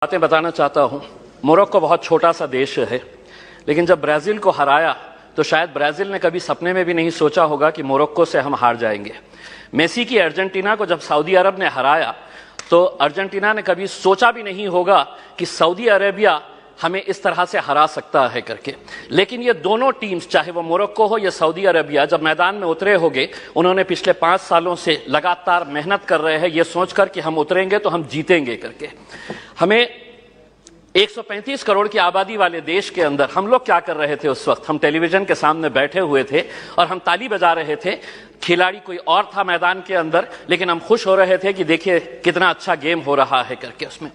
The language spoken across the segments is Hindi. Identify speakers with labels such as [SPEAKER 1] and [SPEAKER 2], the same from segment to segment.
[SPEAKER 1] बातें बताना चाहता हूं। मोरक्को बहुत छोटा सा देश है, लेकिन जब ब्राजील को हराया तो शायद ब्राजील ने कभी सपने में भी नहीं सोचा होगा कि मोरक्को से हम हार जाएंगे। मेसी की अर्जेंटीना को जब सऊदी अरब ने हराया तो अर्जेंटीना ने कभी सोचा भी नहीं होगा कि सऊदी अरेबिया हमें इस तरह से हरा सकता है करके। लेकिन ये दोनों टीम्स, चाहे वो मोरक्को हो या सऊदी अरेबिया, जब मैदान में उतरे होंगे, उन्होंने पिछले 5 सालों से लगातार मेहनत कर रहे हैं ये सोचकर कि हम उतरेंगे तो हम जीतेंगे करके। हमें 135 करोड़ की आबादी वाले देश के अंदर हम लोग क्या कर रहे थे उस वक्त? हम टेलीविजन के सामने बैठे हुए थे और हम ताली बजा रहे थे। खिलाड़ी कोई और था मैदान के अंदर, लेकिन हम खुश हो रहे थे कि देखिए कितना अच्छा गेम हो रहा है करके। उसमें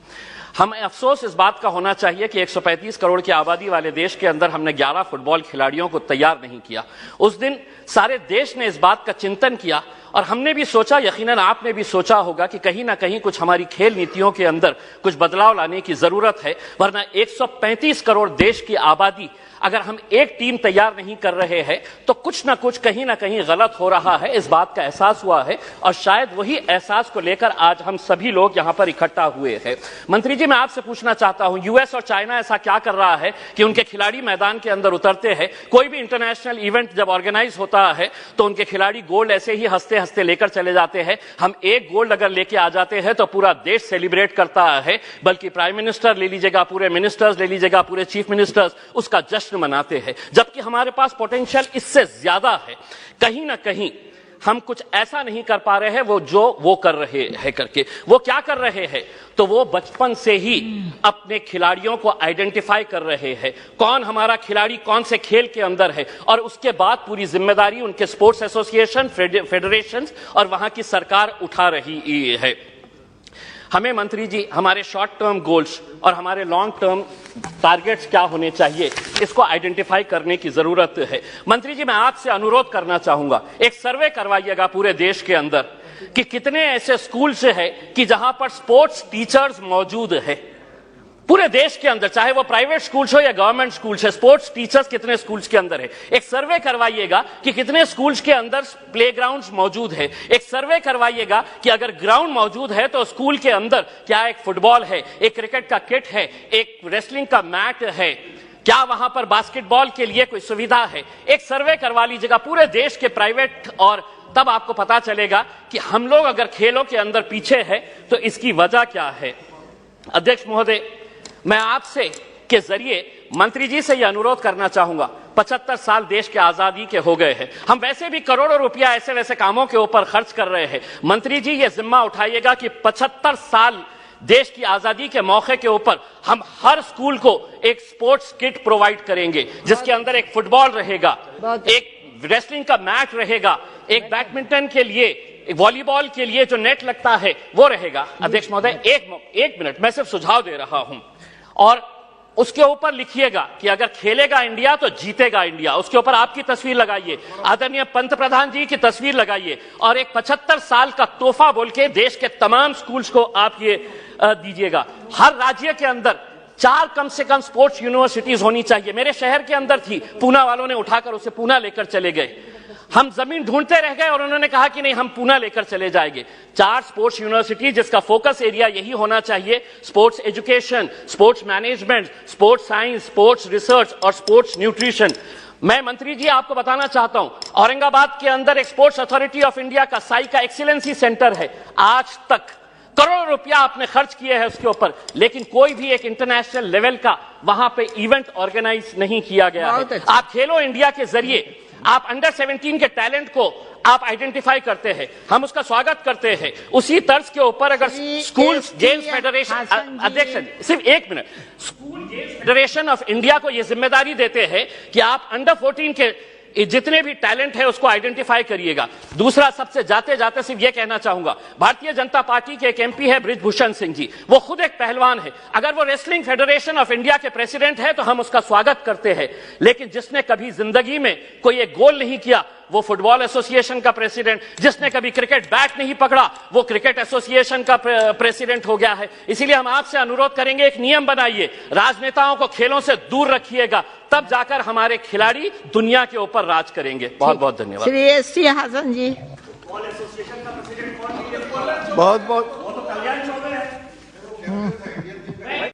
[SPEAKER 1] हमें अफसोस इस बात का होना चाहिए कि 135 करोड़ की आबादी वाले देश के अंदर हमने 11 फुटबॉल खिलाड़ियों को तैयार नहीं किया। उस दिन सारे देश ने इस बात का चिंतन किया और हमने भी सोचा, यकीनन आपने भी सोचा होगा कि कहीं ना कहीं कुछ हमारी खेल नीतियों के अंदर कुछ बदलाव लाने की जरूरत है, वरना 135 करोड़ देश की आबादी अगर हम एक टीम तैयार नहीं कर रहे हैं तो कुछ ना कुछ कहीं ना कहीं गलत हो रहा है। इस बात का एहसास हुआ है और शायद वही एहसास को लेकर आज हम सभी लोग यहां पर इकट्ठा हुए हैं। मंत्री जी, मैं आपसे पूछना चाहता हूं, यूएस और चाइना ऐसा क्या कर रहा है कि उनके खिलाड़ी मैदान के अंदर उतरते हैं? कोई भी इंटरनेशनल इवेंट जब ऑर्गेनाइज होता है तो उनके खिलाड़ी गोल्ड ऐसे ही हंसते हंसते लेकर चले जाते हैं। हम एक गोल्ड अगर लेके आ जाते हैं तो पूरा देश सेलिब्रेट करता है, बल्कि प्राइम मिनिस्टर ले लीजिएगा, पूरे मिनिस्टर्स ले लीजिएगा, पूरे चीफ मिनिस्टर्स उसका जश्न मनाते हैं। जबकि हमारे पास पोटेंशियल इससे ज्यादा है। कहीं ना कहीं हम कुछ ऐसा नहीं कर पा रहे हैं वो कर रहे हैं करके। वो क्या कर रहे हैं? तो वो बचपन से ही अपने खिलाड़ियों को आइडेंटिफाई कर रहे हैं, कौन हमारा खिलाड़ी कौन से खेल के अंदर है, और उसके बाद पूरी जिम्मेदारी उनके स्पोर्ट्स एसोसिएशन, फेडरेशन और वहां की सरकार उठा रही है। हमें मंत्री जी हमारे शॉर्ट टर्म गोल्स और हमारे लॉन्ग टर्म टारगेट्स क्या होने चाहिए, इसको आइडेंटिफाई करने की जरूरत है। मंत्री जी, मैं आपसे अनुरोध करना चाहूंगा, एक सर्वे करवाइएगा पूरे देश के अंदर कि कितने ऐसे स्कूल्स हैं कि जहां पर स्पोर्ट्स टीचर्स मौजूद है। पूरे देश के अंदर, चाहे वो प्राइवेट स्कूल्स हो या गवर्नमेंट स्कूल्स है, स्पोर्ट्स टीचर्स कितने स्कूल्स के अंदर है। एक सर्वे करवाइएगा कि कितने स्कूल्स के अंदर प्लेग्राउंड्स मौजूद है। एक सर्वे करवाइएगा कि अगर ग्राउंड मौजूद है तो स्कूल के अंदर क्या एक फुटबॉल है, एक क्रिकेट का किट है, एक रेसलिंग का मैट है, क्या वहां पर बास्केटबॉल के लिए कोई सुविधा है। एक सर्वे करवा लीजिएगा पूरे देश के प्राइवेट, और तब आपको पता चलेगा कि हम लोग अगर खेलों के अंदर पीछे है तो इसकी वजह क्या है। अध्यक्ष महोदय, मैं आपसे के जरिए मंत्री जी से यह अनुरोध करना चाहूंगा, 75 साल देश के आजादी के हो गए हैं, हम वैसे भी करोड़ों रुपया ऐसे वैसे कामों के ऊपर खर्च कर रहे हैं। मंत्री जी ये जिम्मा उठाइएगा कि 75 साल देश की आजादी के मौके के ऊपर हम हर स्कूल को एक स्पोर्ट्स किट प्रोवाइड करेंगे, जिसके अंदर एक फुटबॉल रहेगा, एक रेसलिंग का मैट रहेगा, एक बैडमिंटन के लिए, वॉलीबॉल के लिए जो नेट लगता है वो रहेगा। अध्यक्ष महोदय, एक मिनट, मैं सिर्फ सुझाव दे रहा हूं, और उसके ऊपर लिखिएगा कि अगर खेलेगा इंडिया तो जीतेगा इंडिया। उसके ऊपर आपकी तस्वीर लगाइए, आदरणीय पंत प्रधान जी की तस्वीर लगाइए, और एक 75 साल का तोहफा बोल के देश के तमाम स्कूल्स को आप ये दीजिएगा। हर राज्य के अंदर 4 कम से कम स्पोर्ट्स यूनिवर्सिटीज होनी चाहिए। मेरे शहर के अंदर थी, पूना वालों ने उठाकर उसे पूना लेकर चले गए। हम जमीन ढूंढते रह गए और उन्होंने कहा कि नहीं, हम पूना लेकर चले जाएंगे। 4 स्पोर्ट्स यूनिवर्सिटी, जिसका फोकस एरिया यही होना चाहिए, sports education, sports management, sports science, sports research और स्पोर्ट्स न्यूट्रिशन। मैं मंत्री जी आपको बताना चाहता हूं, औरंगाबाद के अंदर एक स्पोर्ट्स अथॉरिटी ऑफ इंडिया का साई का एक्सीलेंसी सेंटर है। आज तक करोड़ों रुपया आपने खर्च किए हैं उसके ऊपर, लेकिन कोई भी एक इंटरनेशनल लेवल का वहां पे इवेंट ऑर्गेनाइज नहीं किया गया है। आप खेलो इंडिया के जरिए आप अंडर 17 के टैलेंट को आप आइडेंटिफाई करते हैं, हम उसका स्वागत करते हैं। उसी तर्ज के ऊपर अगर स्कूल गेम्स फेडरेशन, अध्यक्ष सिर्फ एक minute, school games federation of India को यह जिम्मेदारी देते हैं कि आप अंडर 14 के जितने भी टैलेंट है उसको आइडेंटिफाई करिएगा। दूसरा, सबसे जाते जाते सिर्फ ये कहना चाहूंगा, भारतीय जनता पार्टी के एक एमपी है बृजभूषण सिंह जी, वो खुद एक पहलवान है। अगर वो रेसलिंग फेडरेशन ऑफ इंडिया के प्रेसिडेंट है तो हम उसका स्वागत करते हैं, लेकिन जिसने कभी जिंदगी में कोई एक गोल नहीं किया वो फुटबॉल एसोसिएशन का प्रेसिडेंट, जिसने कभी क्रिकेट बैट नहीं पकड़ा वो क्रिकेट एसोसिएशन का प्रेसिडेंट हो गया है। इसीलिए हम आपसे अनुरोध करेंगे, एक नियम बनाइए, राजनेताओं को खेलों से दूर रखिएगा, तब जाकर हमारे खिलाड़ी दुनिया के ऊपर राज करेंगे। बहुत बहुत धन्यवाद।
[SPEAKER 2] श्री एस.सी. हासन जी।
[SPEAKER 3] बहुत बहुत